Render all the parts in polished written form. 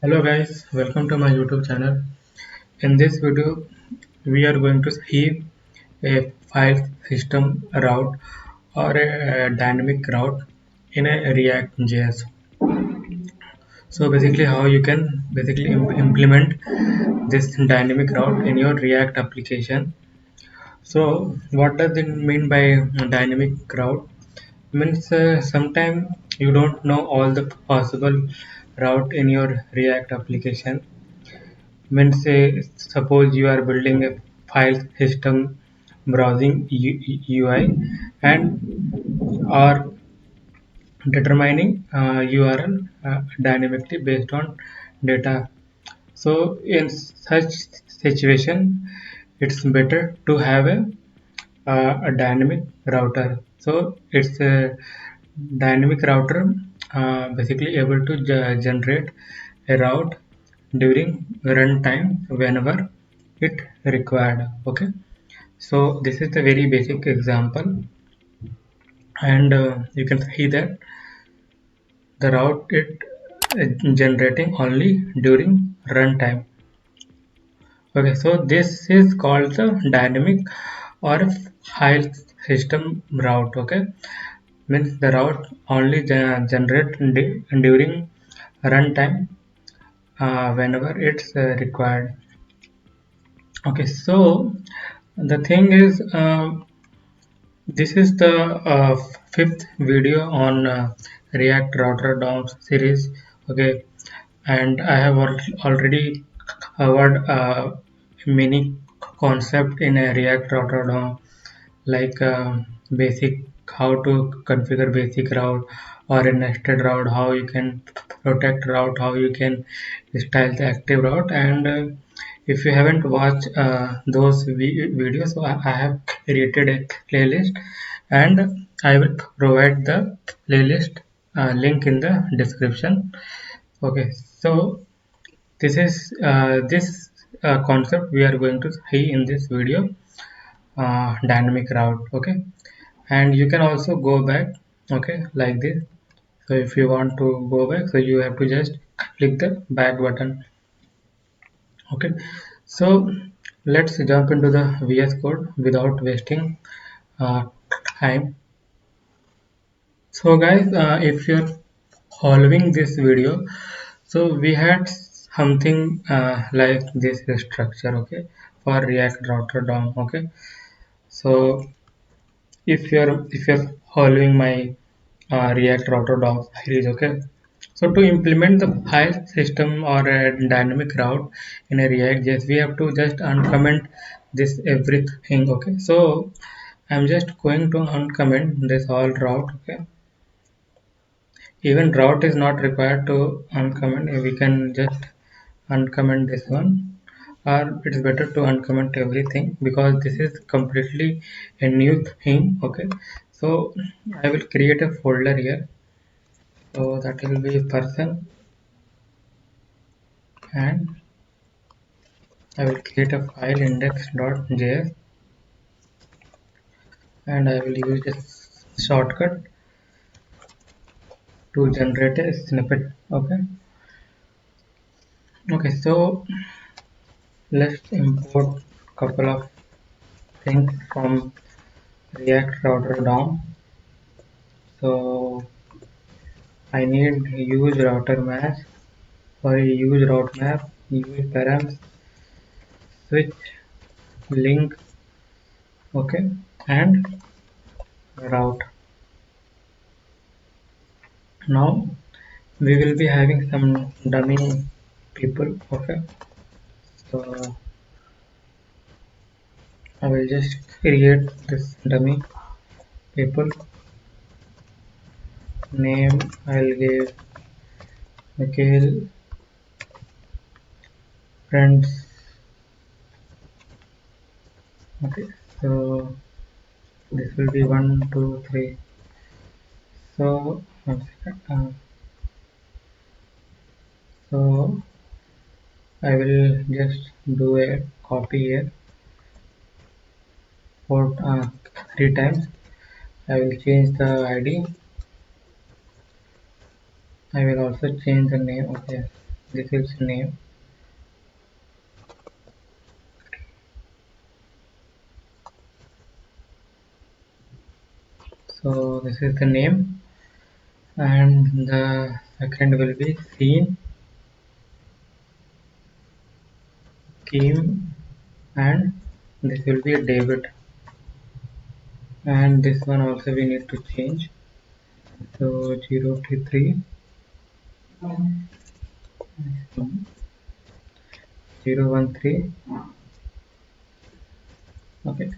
Hello guys, welcome to my YouTube channel. In this video, we are going to see a file system route or a dynamic route in a React JS. So basically how you can basically implement this dynamic route in your React application. So what does it mean by dynamic route? Means sometimes you don't know all the possible route in your React application. Means suppose you are building a file system browsing UI and are determining URL dynamically based on data. So in such situation, it's better to have a dynamic router. So it's a dynamic router basically able to generate a route during runtime whenever it required. Okay, so this is the very basic example, and you can see that the route it generating only during runtime. Okay, so this is called the dynamic or file system route. Okay, means the route only generate during runtime whenever it's required. Okay, so the thing is, this is the fifth video on React Router DOM series. Okay, and I have already covered many concept in a React Router DOM, like basic how to configure basic route or a nested route, how you can protect route, how you can style the active route. And if you haven't watched those videos, so I have created a playlist, and I will provide the playlist link in the description. Okay, so this concept we are going to see in this video, dynamic route. Okay, and you can also go back, okay, like this. So if you want to go back, so you have to just click the back button. Okay, so let's jump into the VS code without wasting uh, time. So guys, if you're following this video, so we had something like this structure, okay, for React Router DOM. Okay, so if you're following my React Router DOM series, okay, so to implement the file system or a dynamic route in a React JS, we have to just uncomment this everything. Okay, so I'm just going to uncomment this all route. Okay, even route is not required to uncomment. We can just uncomment this one, or it's better to uncomment everything because this is completely a new thing. Okay, so I will create a folder here. So that will be person, and I will create a file index.js, and I will use this shortcut to generate a snippet. Okay, okay, so let's import couple of things from React Router DOM. So I need use router mask, for use route map, use params, switch, link, okay, and route. Now we will be having some dummy people. Okay, so I will just create this dummy people. Name I'll give Mikhail friends. Okay, so this will be 1 2 3. So one second. So I will just do a copy here for 3 times. I will change the ID. I will also change the name. Okay, this is name. So this is the name, and the second will be scene, scheme, and this will be David, and this one also we need to change. So 0 to 3, 0 1 3. Okay,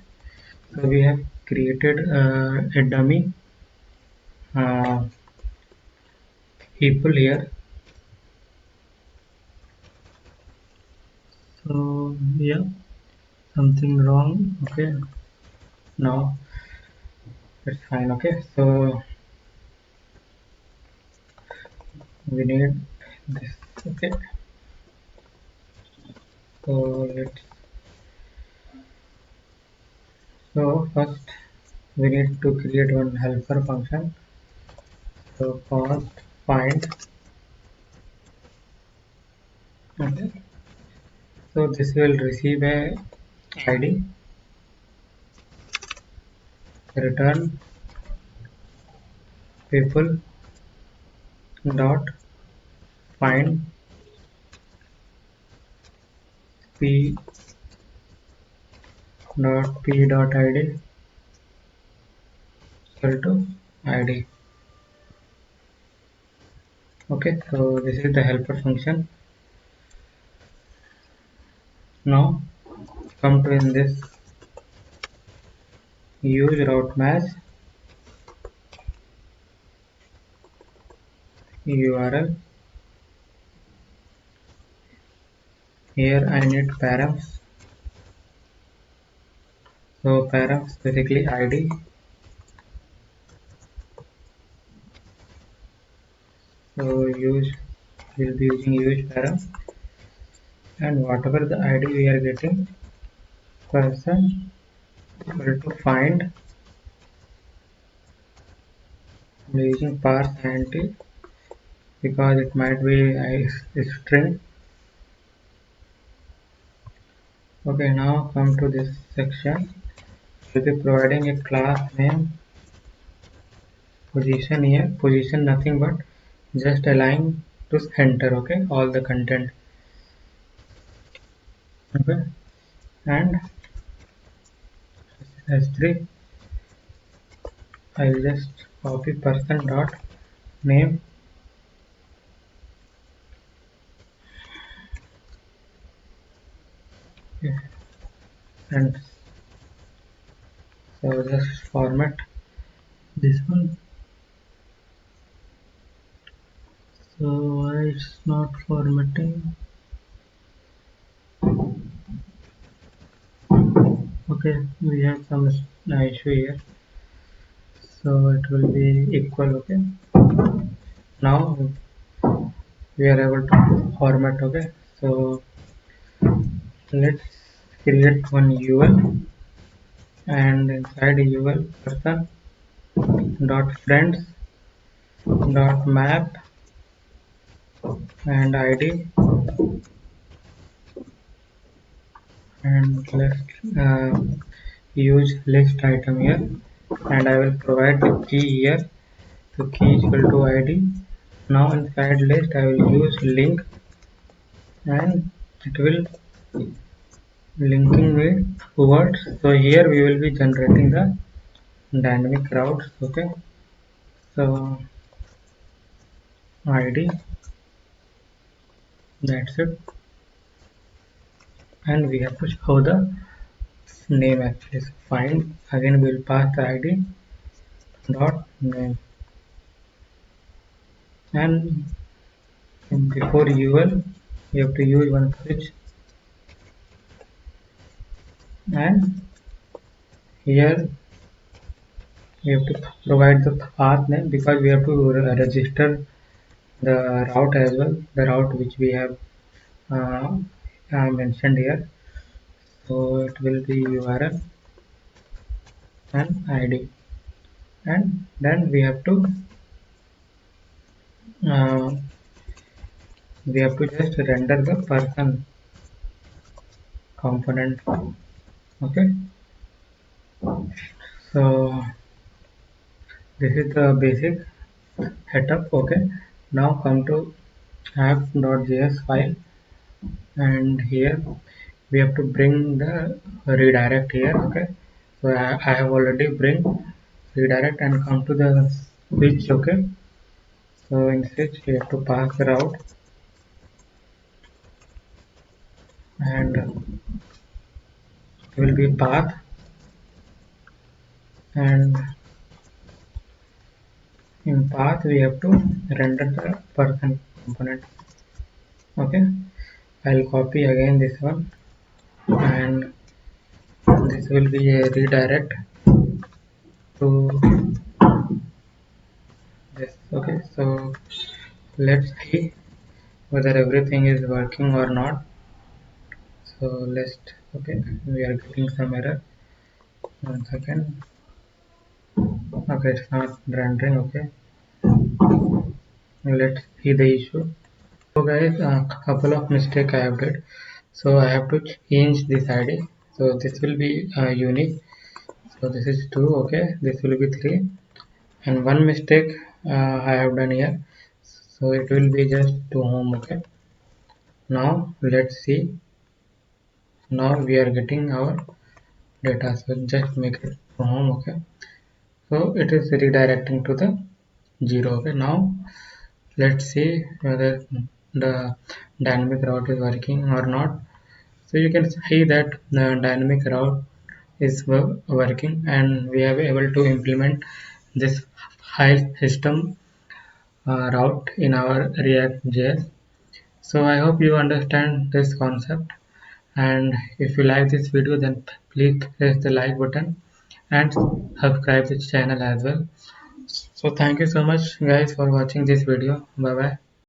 so we have created a dummy uh, people here. So yeah, something wrong. Okay, now it's fine. Okay, so we need this. Okay, so let's. So first we need to create one helper function. So first find. Okay, so this will receive a ID, return people dot find p dot p dot id equal to id. Okay, so this is the helper function. Now come to in this use route match URL. Here I need params. So params basically ID. So use will be using use param, and whatever the ID we are getting, person equal to find using parse int because it might be a string. Okay, now come to this section. We'll be providing a class name position here. Position nothing but just align to center. Okay, all the content. Okay, and s3 I'll just copy person dot name. Okay, and so just format this one. So why it's not formatting? Okay, we have some issue here. So it will be equal. Okay, now we are able to format. Okay, so let's create one UL, and inside UL person dot friends dot map and ID, and let's use list item here, and I will provide the key here. So key is equal to ID. Now inside list I will use link, and it will linking with towards. So here we will be generating the dynamic routes. Okay, so ID, that's it, and we have to show the name actually. So find again, we will pass the ID dot name, and before UL you have to use one switch, and here you have to provide the path name because we have to register the route as well, the route which we have uh, mentioned here. So it will be URL and ID, and then we have to uh, we have to just render the person component. Okay, so this is the basic setup. Okay, now come to app.js file, and here we have to bring the redirect here. Okay, so I have already bring redirect and come to the switch. Okay, so in switch we have to pass the route, and it will be path, and in path we have to render the person component. Okay, I'll copy again this one, and this will be a redirect to this. Okay, so let's see whether everything is working or not. So let's, okay, we are getting some error. 1 second. Okay, it's not rendering. Okay, let's see the issue. So guys, a couple of mistake I have did. So I have to change this ID. So this will be unique. So this is 2. Okay, this will be 3, and one mistake I have done here. So it will be just to home. Okay, now let's see. Now we are getting our data. So just make it to home. Okay, so it is redirecting to the 0. Okay, now let's see whether the dynamic route is working or not. So you can see that the dynamic route is working, and we are able to implement this file system route in our React.js. So I hope you understand this concept, and if you like this video, then please press the like button and subscribe this channel as well. So thank you so much guys for watching this video. Bye bye.